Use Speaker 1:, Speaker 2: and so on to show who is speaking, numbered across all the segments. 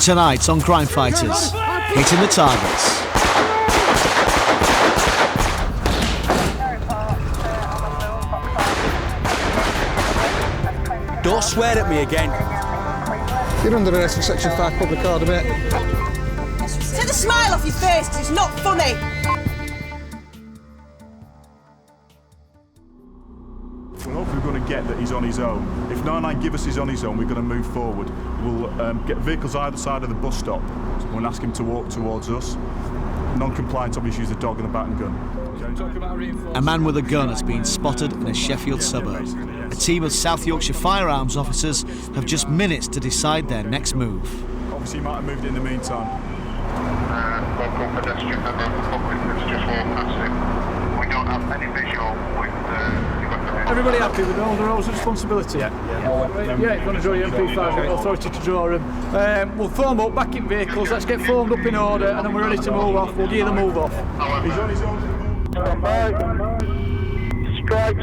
Speaker 1: Tonight on Crimefighters, hitting the targets.
Speaker 2: Don't swear at me again.
Speaker 3: You're under arrest for Section 5 public order, mate.
Speaker 4: Take the smile off your face, 'cause it's not funny.
Speaker 5: Well, hopefully we're going to get that he's on his own. If 99 give us he's on his own, we're going to move forward. We'll get vehicles either side of the bus stop. We'll ask him to walk towards us. Non-compliant, obviously, use the dog and the bat and gun.
Speaker 1: A man with a gun has been spotted in a Sheffield suburb. A team of South Yorkshire firearms officers have just minutes to decide their next move.
Speaker 5: Obviously, he might have moved in the meantime.
Speaker 6: Local pedestrian and then public that's just walked past him. We don't have any visual with
Speaker 7: Everybody happy with all the roles of responsibility? Yeah, you're going to draw your MP5, authority to draw them. We'll form up, back in vehicles, let's get formed up in order, and then we're ready to move off. We'll gear the move off.
Speaker 5: He's on his own.
Speaker 6: Strike.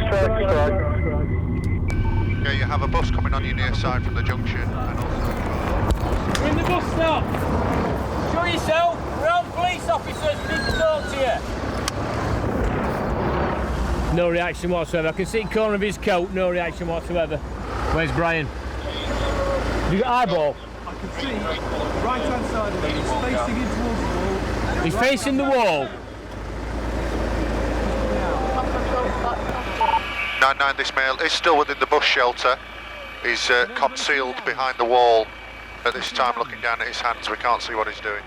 Speaker 6: Yeah, you have a bus coming on your near side from the junction, and also...
Speaker 8: We're in the bus stop. Show yourself. We're on police officers. We need to talk to you. No reaction whatsoever. I can see the corner of his coat. No reaction whatsoever. Where's Brian? Have you got eyeball?
Speaker 7: I can see right hand side of him. He's facing in towards the wall.
Speaker 8: He's facing the wall.
Speaker 6: 99, this male is still within the bus shelter. He's concealed behind the wall. At this time, looking down at his hands, we can't see what he's doing.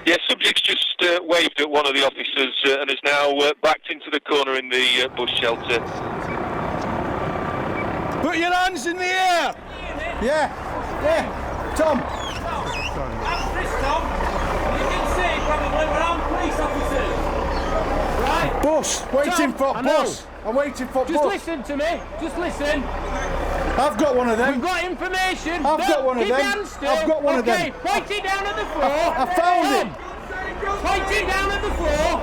Speaker 9: Yeah, subject's just waved at one of the officers and is now backed into the corner in the bus shelter.
Speaker 7: Put your hands in the air! Yeah, Tom.
Speaker 8: I'm Chris, Tom. You can see probably we're on police officers. Right?
Speaker 7: Bus, waiting for bus. I'm waiting for
Speaker 8: Just
Speaker 7: bus.
Speaker 8: listen to me. Just listen.
Speaker 7: I've got one of them.
Speaker 8: We've got information.
Speaker 7: I've got one of them. I've got one of them.
Speaker 8: Okay, point it down at the floor.
Speaker 7: I found it.
Speaker 8: Point it down at the floor.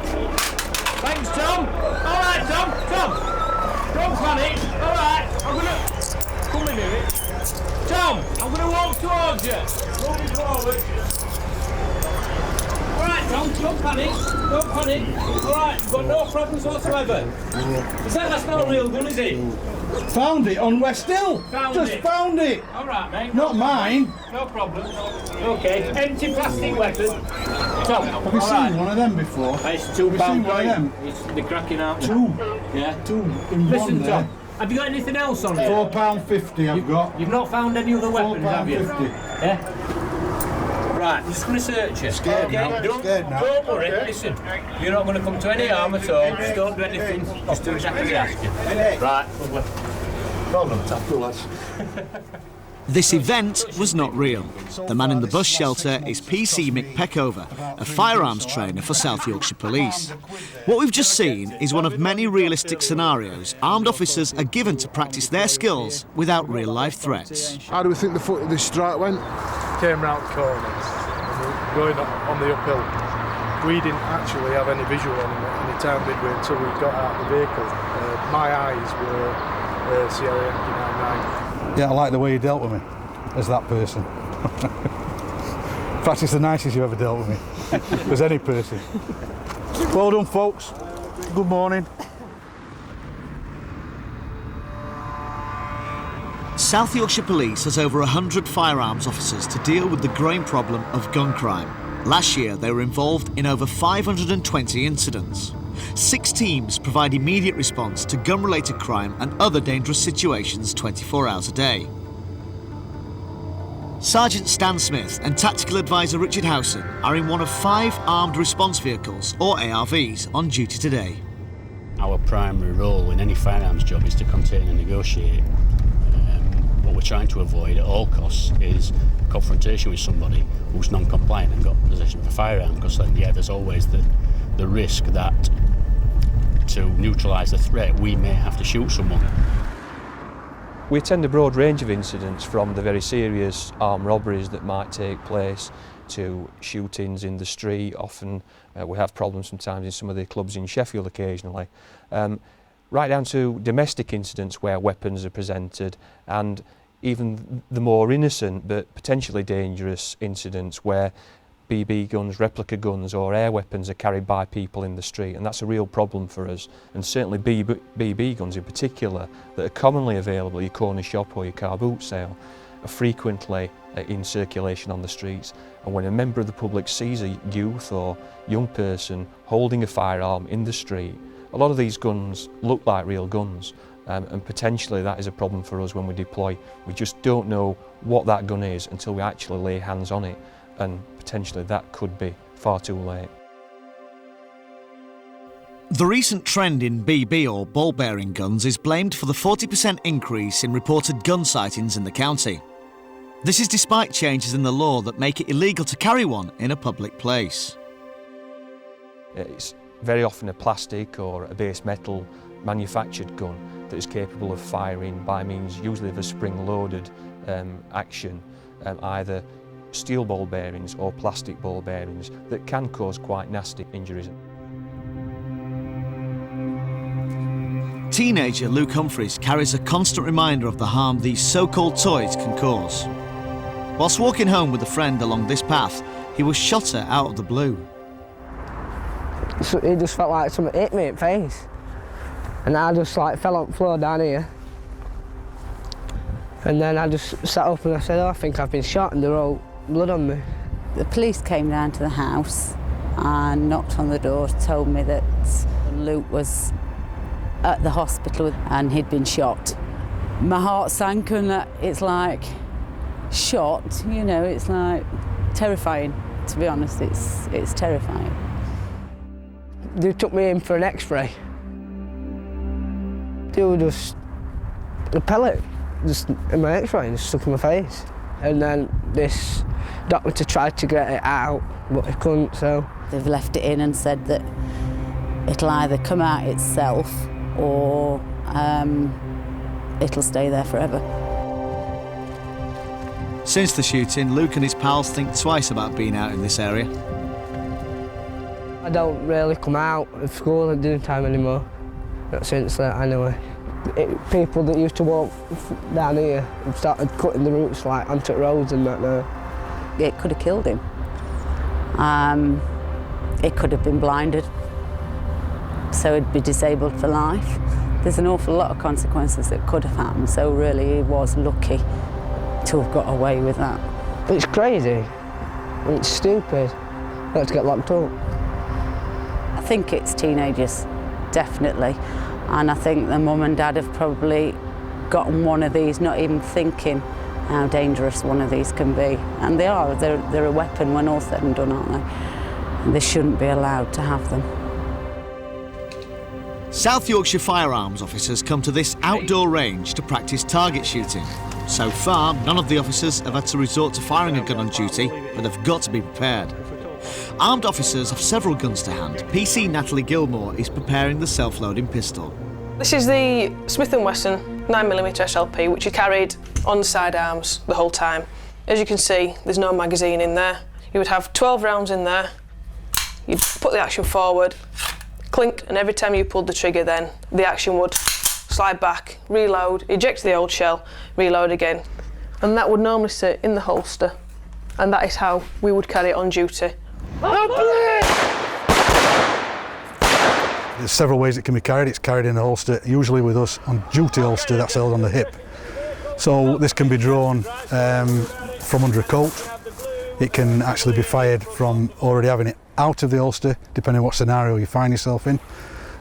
Speaker 8: Thanks, Tom. All right, Tom. Don't panic. All right, I'm gonna come in here. Tom, I'm gonna walk towards you. Moving forward. All right, Tom. Don't panic. All right, we've got no problems whatsoever. That's not a real gun, is it?
Speaker 7: Found it on West Hill. Found it.
Speaker 8: All right, mate.
Speaker 7: Not mine.
Speaker 8: No problem. Okay. Empty plastic weapon. Tom,
Speaker 7: Have you seen one of them before?
Speaker 8: It's
Speaker 7: Have you seen one of them?
Speaker 8: They're cracking out.
Speaker 7: Two.
Speaker 8: Yeah.
Speaker 7: Two in
Speaker 8: Listen,
Speaker 7: one there.
Speaker 8: Tom. Have you got anything else on it?
Speaker 7: £4.50 I've got.
Speaker 8: You've not found any other weapons, have you?
Speaker 7: £4.50.
Speaker 8: Yeah. Right, I'm just going to search you.
Speaker 7: Scared now.
Speaker 8: Don't worry. Listen, you're not going to come to any harm at all. Just don't do anything. Just do exactly what I ask you. Right.
Speaker 7: Well done, Tom. Cool, lads.
Speaker 1: This event was not real. The man in the bus shelter is PC Mick Peckover, a firearms trainer for South Yorkshire Police. What we've just seen is one of many realistic scenarios armed officers are given to practice their skills without real-life threats.
Speaker 3: How do we think the strike went?
Speaker 7: Came round the corner, going on the uphill. We didn't actually have any visual any time, did we, until we got out of the vehicle. My eyes were Sierra Yankee 99.
Speaker 3: Yeah, I like the way you dealt with me, as that person. In fact, it's the nicest you ever dealt with me, as any person. Well done, folks. Good morning.
Speaker 1: South Yorkshire Police has over 100 firearms officers to deal with the growing problem of gun crime. Last year, they were involved in over 520 incidents. 6 teams provide immediate response to gun-related crime and other dangerous situations 24 hours a day. Sergeant Stan Smith and Tactical Advisor Richard Howson are in one of 5 armed response vehicles, or ARVs, on duty today.
Speaker 10: Our primary role in any firearms job is to contain and negotiate. What we're trying to avoid at all costs is confrontation with somebody who's non-compliant and got possession of a firearm, because then, there's always the risk that to neutralise the threat we may have to shoot someone.
Speaker 11: We attend a broad range of incidents, from the very serious armed robberies that might take place to shootings in the street. Often we have problems sometimes in some of the clubs in Sheffield occasionally, right down to domestic incidents where weapons are presented, and even the more innocent but potentially dangerous incidents where BB guns, replica guns or air weapons are carried by people in the street, and that's a real problem for us. And certainly BB guns in particular that are commonly available at your corner shop or your car boot sale are frequently in circulation on the streets. And when a member of the public sees a youth or young person holding a firearm in the street, a lot of these guns look like real guns, and potentially that is a problem for us when we deploy. We just don't know what that gun is until we actually lay hands on it, and potentially that could be far too late.
Speaker 1: The recent trend in BB or ball-bearing guns is blamed for the 40% increase in reported gun sightings in the county. This is despite changes in the law that make it illegal to carry one in a public place.
Speaker 11: It's very often a plastic or a base metal manufactured gun that is capable of firing by means usually of a spring-loaded action, either steel ball bearings or plastic ball bearings that can cause quite nasty injuries.
Speaker 1: Teenager Luke Humphreys carries a constant reminder of the harm these so-called toys can cause. Whilst walking home with a friend along this path, he was shot at out of the blue.
Speaker 2: So it just felt like something hit me in the face, and I just fell on the floor down here. And then I just sat up and I said, "Oh, I think I've been shot," and there was all blood on me.
Speaker 12: The police came down to the house and knocked on the door, told me that Luke was at the hospital and he'd been shot. My heart sank, and it's like shot, you know, it's like terrifying, to be honest, it's terrifying.
Speaker 2: They took me in for an x-ray. They were just a pellet just in my x-ray and just stuck in my face. And then this doctor tried to get it out, but he couldn't, so.
Speaker 12: They've left it in and said that it'll either come out itself or it'll stay there forever.
Speaker 1: Since the shooting, Luke and his pals think twice about being out in this area.
Speaker 2: I don't really come out of school at dinner time anymore, not since that anyway. People that used to walk down here have started cutting the routes like onto roads and that now.
Speaker 12: It could have killed him. It could have been blinded, so he'd be disabled for life. There's an awful lot of consequences that could have happened, so really he was lucky to have got away with that.
Speaker 2: It's crazy, it's stupid, let's get locked up.
Speaker 12: I think it's teenagers, definitely, and I think the mum and dad have probably gotten one of these, not even thinking how dangerous one of these can be. And they're a weapon when all's said and done, aren't they? And they shouldn't be allowed to have them.
Speaker 1: South Yorkshire firearms officers come to this outdoor range to practice target shooting. So far, none of the officers have had to resort to firing a gun on duty, but have got to be prepared. Armed officers have several guns to hand. PC Natalie Gilmore is preparing the self-loading pistol.
Speaker 13: This is the Smith & Wesson 9mm SLP, which is carried on the sidearms the whole time. As you can see, there's no magazine in there. You would have 12 rounds in there. You'd put the action forward, clink, and every time you pulled the trigger then, the action would slide back, reload, eject the old shell, reload again. And that would normally sit in the holster, and that is how we would carry it on duty.
Speaker 3: There's several ways it can be carried. It's carried in a holster, usually with us on duty holster that's held on the hip. So this can be drawn from under a coat. It can actually be fired from already having it out of the holster, depending on what scenario you find yourself in.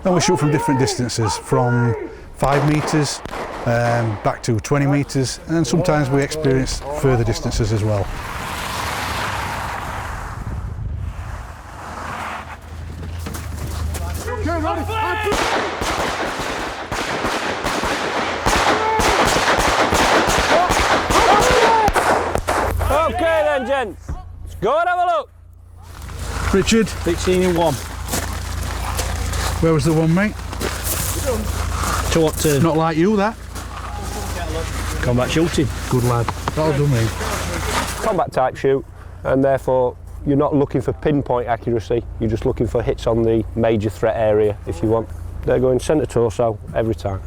Speaker 3: And we shoot from different distances, from 5 metres back to 20 metres, and sometimes we experience further distances as well.
Speaker 8: Okay then, gents. Let's go and have a look.
Speaker 3: Richard?
Speaker 10: 16 in 1.
Speaker 3: Where was the one, mate?
Speaker 10: To what turn?
Speaker 3: Not like you, that.
Speaker 10: Combat shooting.
Speaker 3: Good lad. Well done, mate.
Speaker 14: Combat type shoot, and therefore you're not looking for pinpoint accuracy, you're just looking for hits on the major threat area if you want. They're going centre torso every time.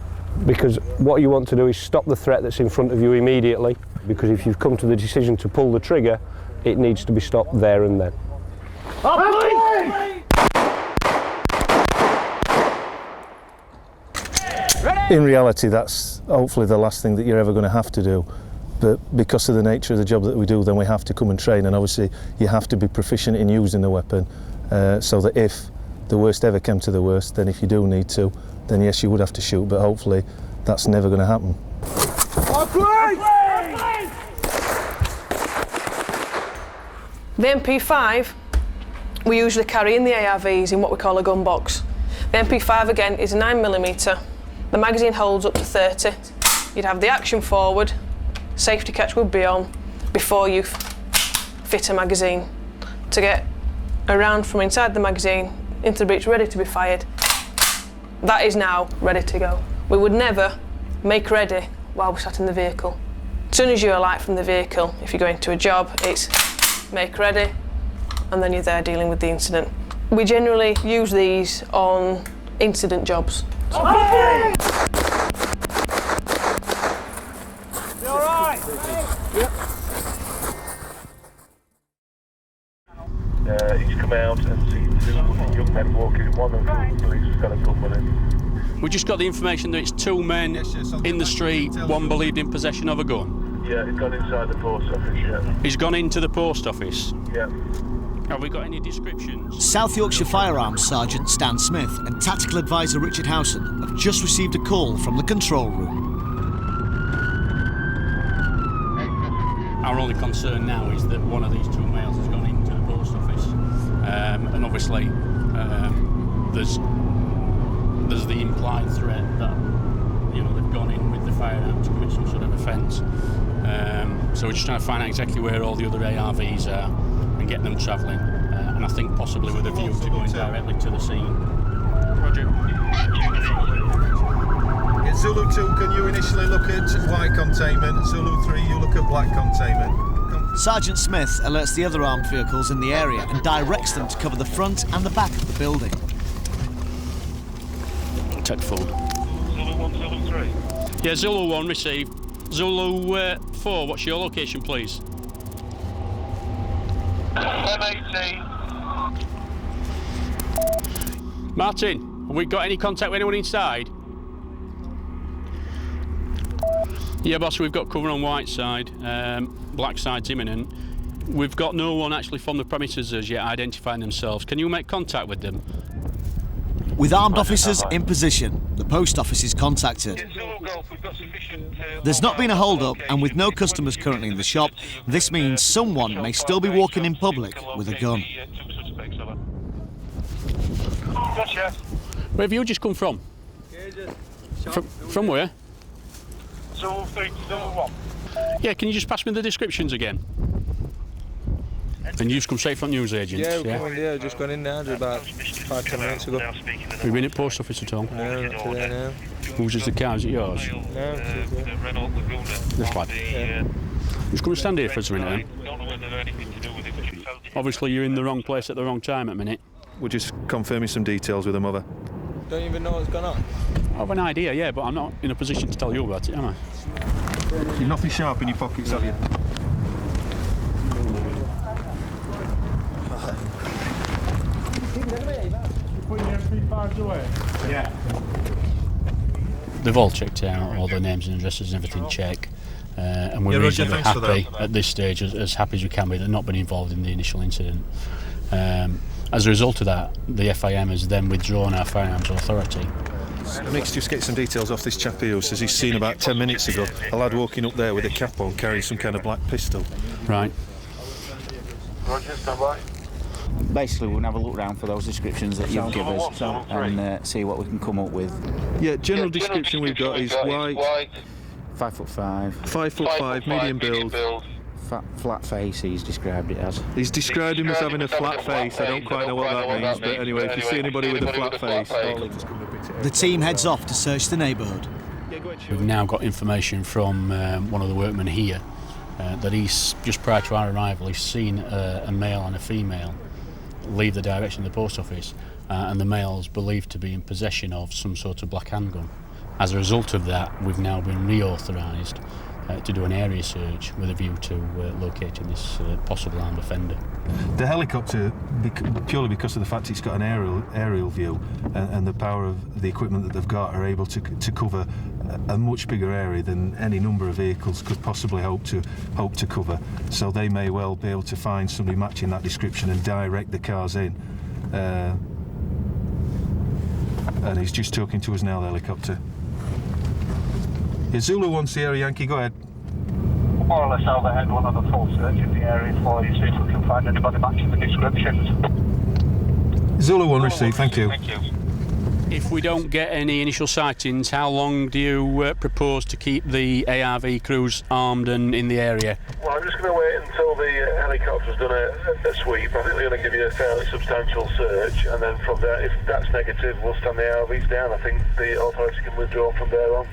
Speaker 14: because what you want to do is stop the threat that's in front of you immediately, because if you've come to the decision to pull the trigger, it needs to be stopped there and then.
Speaker 15: In reality, that's hopefully the last thing that you're ever going to have to do. But because of the nature of the job that we do, then we have to come and train, and obviously you have to be proficient in using the weapon, so that if the worst ever came to the worst, then if you do need to, then yes, you would have to shoot, but hopefully that's never going to happen.
Speaker 13: The MP5 we usually carry in the ARVs in what we call a gun box. The MP5 again is a 9mm. The magazine holds up to 30. You'd have the action forward, safety catch would be on before you fit a magazine to get a round from inside the magazine into the breech ready to be fired. That is now ready to go. We would never make ready while we're sat in the vehicle. As soon as you alight from the vehicle, if you're going to a job, it's make ready, and then you're there dealing with the incident. We generally use these on incident jobs.
Speaker 8: You all right? Yep.
Speaker 16: He's come out and seen two young men walking. One of the police has got a gun with him.
Speaker 10: We just got the information that it's two men in the street, one believed in possession of a gun.
Speaker 16: Yeah, he's gone inside the post office, yeah.
Speaker 10: He's gone into the post office?
Speaker 16: Yeah.
Speaker 10: Have we got any descriptions?
Speaker 1: South Yorkshire Firearms Sergeant Stan Smith and Tactical Advisor Richard Howson have just received a call from the control room.
Speaker 10: Our only concern now is that one of these two males has gone into the post office, and obviously there's the implied threat that they've gone in with the firearm to commit some sort of offence. So we're just trying to find out exactly where all the other ARVs are and get them travelling, and I think possibly with a view to going directly to the scene. Roger.
Speaker 17: Yeah, Zulu 2, can you initially look at white containment? Zulu 3, you look at black containment.
Speaker 1: Sergeant Smith alerts the other armed vehicles in the area and directs them to cover the front and the back of the building.
Speaker 10: Take the phone.
Speaker 16: Zulu 1, Zulu 3.
Speaker 10: Yeah, Zulu 1 received. Zulu 4, what's your location, please?
Speaker 16: M18.
Speaker 10: Martin, have we got any contact with anyone inside? Yeah, boss, we've got cover on white side. Black side's imminent. We've got no one actually from the premises as yet identifying themselves. Can you make contact with them?
Speaker 1: With armed officers in position, the post office is contacted. There's not been a hold-up, and with no customers currently in the shop, this means someone may still be walking in public with a gun.
Speaker 10: Where have you just come from? From where?
Speaker 16: Zulu 3, Zulu 1.
Speaker 10: Yeah, can you just pass me the descriptions again? And you've come straight from news agents?
Speaker 18: Yeah, just gone in now, about 5-10 minutes ago.
Speaker 10: Have you been at post office at all?
Speaker 18: No, not today, no.
Speaker 10: Whose is the car? Is it yours?
Speaker 18: No,
Speaker 10: This lad?
Speaker 18: Yeah.
Speaker 10: Just come and stand here for a minute then. Obviously you're in the wrong place at the wrong time at the minute.
Speaker 17: We're just confirming some details with the mother.
Speaker 18: Don't even know what's gone on?
Speaker 10: I have an idea, yeah, but I'm not in a position to tell you about it, am I?
Speaker 17: You've nothing sharp in your pockets, have you?
Speaker 8: Yeah.
Speaker 10: They've all checked out, all their names and addresses and everything check. And we're
Speaker 17: Yeah, Roger,
Speaker 10: reasonably
Speaker 17: thanks for
Speaker 10: happy at this stage, as happy as we can be, that not been involved in the initial incident. As a result of that, the FIM has then withdrawn our firearms authority.
Speaker 17: Nick's just get some details off this chap here who says he's seen about 10 minutes ago a lad walking up there with a cap on carrying some kind of black pistol.
Speaker 10: Right.
Speaker 16: Roger, stand by.
Speaker 19: Basically, we're going to have a look round for those descriptions that you've given us and see what we can come up with.
Speaker 17: Yeah, general description we've got is white.
Speaker 19: 5'5".
Speaker 17: 5'5", medium build.
Speaker 19: Flat face, he's described it as.
Speaker 17: He's described him as having a flat face. I don't quite know what that means, but anyway, if you see anybody with a flat face,
Speaker 1: The team heads off to search the neighbourhood.
Speaker 10: We've now got information from one of the workmen here that he's, just prior to our arrival, he's seen a male and a female leave the direction of the post office, and the male's believed to be in possession of some sort of black handgun. As a result of that, we've now been reauthorised to do an area search with a view to locating this possible armed offender.
Speaker 17: The helicopter, purely because of the fact it's got an aerial view and the power of the equipment that they've got, are able to cover a much bigger area than any number of vehicles could possibly hope to cover. So they may well be able to find somebody matching that description and direct the cars in. And he's just talking to us now, the helicopter. Yeah, Zulu 1 Sierra Yankee, go ahead.
Speaker 16: More or less overhead, one of the full search of the area for you, see if we can find anybody matching the descriptions.
Speaker 17: Zulu 1 received, thank you.
Speaker 10: If we don't get any initial sightings, how long do you propose to keep the ARV crews armed and in the area?
Speaker 16: Well, I'm just going to wait until the helicopter's done a sweep. I think they're going to give you a fairly substantial search, and then from there, if that's negative, we'll stand the ARVs down. I think the authorities can withdraw from there on.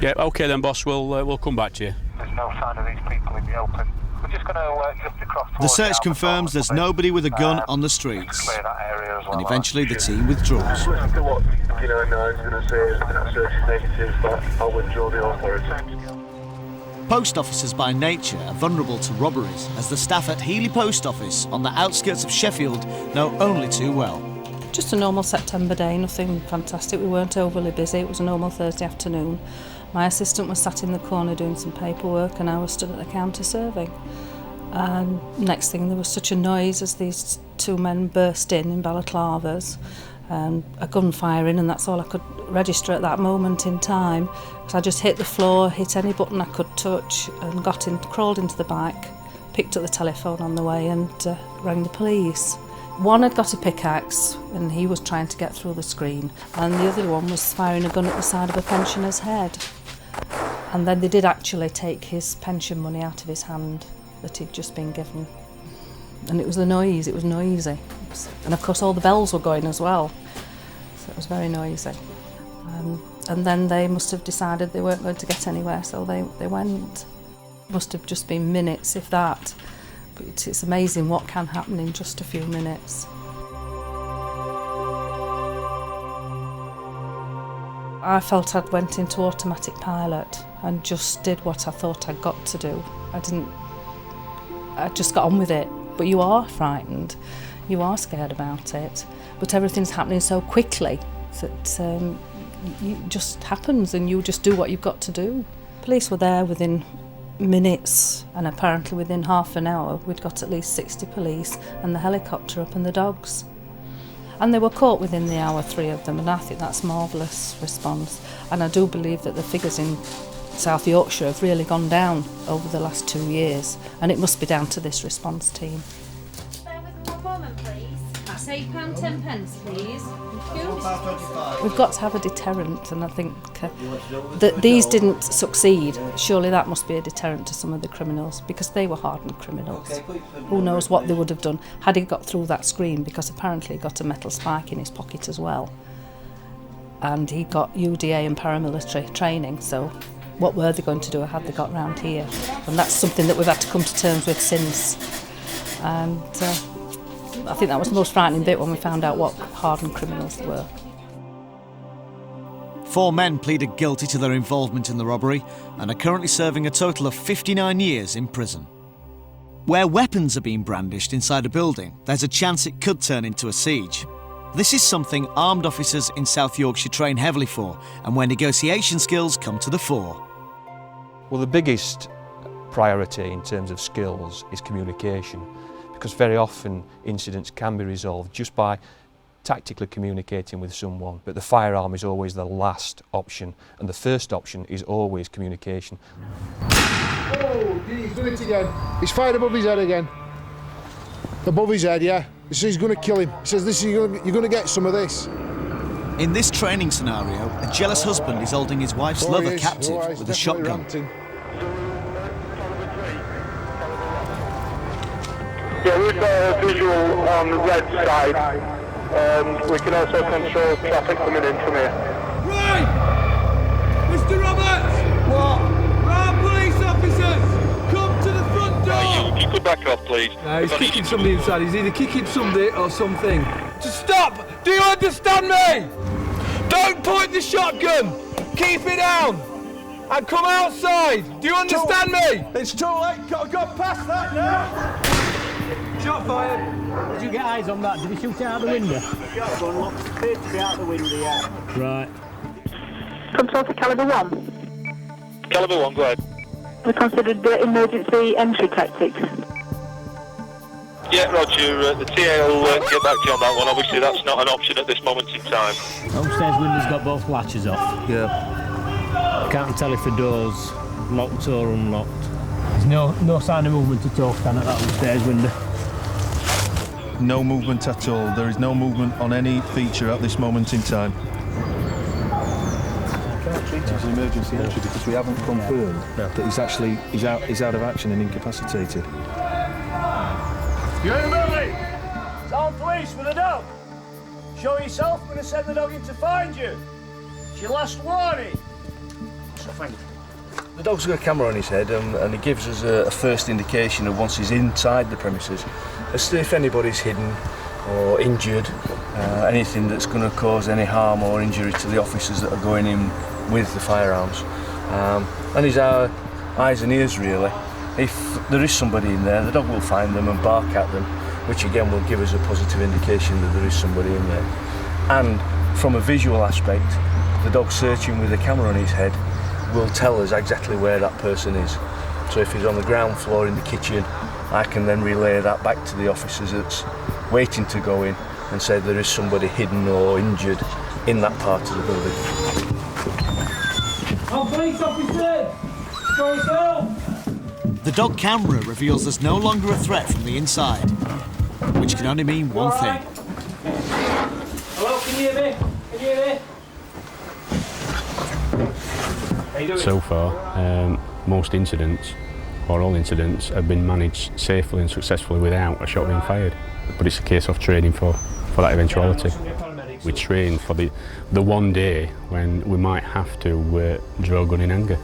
Speaker 10: Yeah, OK then, boss, we'll come back to you.
Speaker 16: There's no sign of these people in the open. We're just going to just across.
Speaker 1: The search confirms there's nobody with a gun on the streets, and eventually the team withdraws.
Speaker 16: Listen to what is going to say that search is negative, but I'll withdraw the authorities.
Speaker 1: Post officers by nature are vulnerable to robberies, as the staff at Healy Post Office on the outskirts of Sheffield know only too well.
Speaker 20: Just a normal September day, nothing fantastic. We weren't overly busy. It was a normal Thursday afternoon. My assistant was sat in the corner doing some paperwork and I was stood at the counter serving. And next thing, there was such a noise as these two men burst in balaclavas and a gun firing, and that's all I could register at that moment in time. So I just hit the floor, hit any button I could touch and crawled into the bike, picked up the telephone on the way and rang the police. One had got a pickaxe and he was trying to get through the screen, and the other one was firing a gun at the side of a pensioner's head. And then they did actually take his pension money out of his hand that he'd just been given. And it was the noise, it was noisy. And of course all the bells were going as well, so it was very noisy. And then they must have decided they weren't going to get anywhere, so they went. It must have just been minutes, if that. But it's amazing what can happen in just a few minutes. I felt I'd went into automatic pilot and just did what I thought I'd got to do. I just got on with it. But you are frightened, you are scared about it, but everything's happening so quickly that it just happens and you just do what you've got to do. Police were there within minutes, and apparently within half an hour we'd got at least 60 police and the helicopter up and the dogs. And they were caught within the hour, 3 of them, and I think that's a marvellous response. And I do believe that the figures in South Yorkshire have really gone down over the last 2 years, and it must be down to this response team.
Speaker 21: Bear with me one moment, please. That's £8.10, please. Thank you.
Speaker 20: We've got to have a deterrent, and I think that these didn't succeed. Surely that must be a deterrent to some of the criminals, because they were hardened criminals. Who knows what they would have done had he got through that screen, because apparently he got a metal spike in his pocket as well. And he got UDA and paramilitary training, so what were they going to do had they got round here? And that's something that we've had to come to terms with since. And I think that was the most frightening bit when we found out what hardened criminals they were.
Speaker 1: 4 men pleaded guilty to their involvement in the robbery and are currently serving a total of 59 years in prison. Where weapons are being brandished inside a building, there's a chance it could turn into a siege. This is something armed officers in South Yorkshire train heavily for, and where negotiation skills come to the fore.
Speaker 11: Well, the biggest priority in terms of skills is communication, because very often incidents can be resolved just by tactically communicating with someone, but the firearm is always the last option, and the first option is always communication.
Speaker 22: Oh, he's done it again. He's fired above his head again. Above his head, yeah. He says he's going to kill him. He says, you're going to get some of this.
Speaker 1: In this training scenario, a jealous husband is holding his wife's lover captive with a shotgun.
Speaker 16: Yeah, we've got a visual on the red side. We can also control traffic coming in from here.
Speaker 8: Right! Mr. Roberts! What? Right, police officers! Come to the front door!
Speaker 9: You could back off, please.
Speaker 8: No, he's kicking somebody inside. He's either kicking somebody or something. To stop! Do you understand me?
Speaker 4: Don't point the shotgun! Keep it down! And come outside! Do you understand me?
Speaker 8: It's too late, got past that now!
Speaker 4: Shot fired!
Speaker 8: Did you get eyes on that? Did he shoot it out the window?
Speaker 19: Shotgun looks appeared to be out the window, yeah.
Speaker 8: Right.
Speaker 5: Control for Calibre 1.
Speaker 9: Calibre 1, go ahead.
Speaker 5: We considered emergency entry tactics.
Speaker 9: Yeah, Roger, the TA will get back to you on that one. Obviously, that's not an option at this moment in time.
Speaker 8: Upstairs window's got both latches off.
Speaker 17: Yeah.
Speaker 8: Can't tell if the door's locked or unlocked. There's no sign of movement at all, Stan, at that upstairs window.
Speaker 17: No movement at all. There is no movement on any feature at this moment in time. I can't treat it as an emergency entry because we haven't confirmed that he's out of action and incapacitated.
Speaker 8: You Billy! It's on police with a dog. Show yourself, I'm going to send the dog in to find you. It's your last warning.
Speaker 23: The dog's got a camera on his head and he gives us a first indication of once he's inside the premises as to if anybody's hidden or injured, anything that's going to cause any harm or injury to the officers that are going in with the firearms. And he's our eyes and ears really. If there is somebody in there, the dog will find them and bark at them, which again will give us a positive indication that there is somebody in there. And from a visual aspect, the dog searching with a camera on his head will tell us exactly where that person is. So if he's on the ground floor in the kitchen, I can then relay that back to the officers that's waiting to go in and say there is somebody hidden or injured in that part of the building.
Speaker 8: Oh, police officer! Go yourself!
Speaker 1: The dog camera reveals there's no longer a threat from the inside, which can only mean one thing.
Speaker 8: Hello, can you hear me? Can you hear me?
Speaker 10: So far, most incidents, or all incidents, have been managed safely and successfully without a shot being fired. But it's a case of training for that eventuality. We train for the one day when we might have to draw a gun in anger.